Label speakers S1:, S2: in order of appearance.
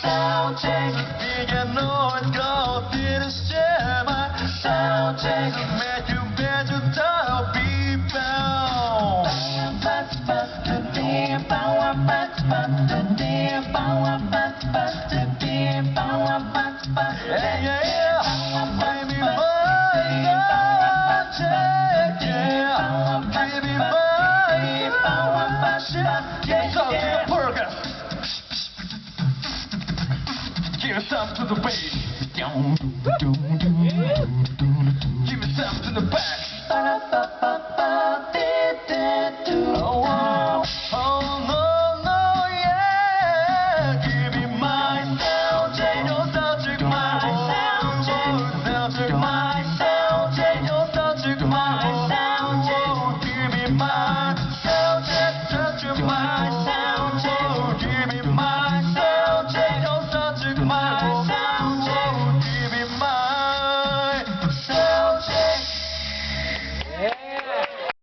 S1: sound check. 네가 널 거들을 쉐마 sound check. 매주 매주 더 비벼. Yeah, yeah, yeah. Baby, my check, yeah. Baby, my check. Give some to the burger. Give some to the bass. Give some to the back.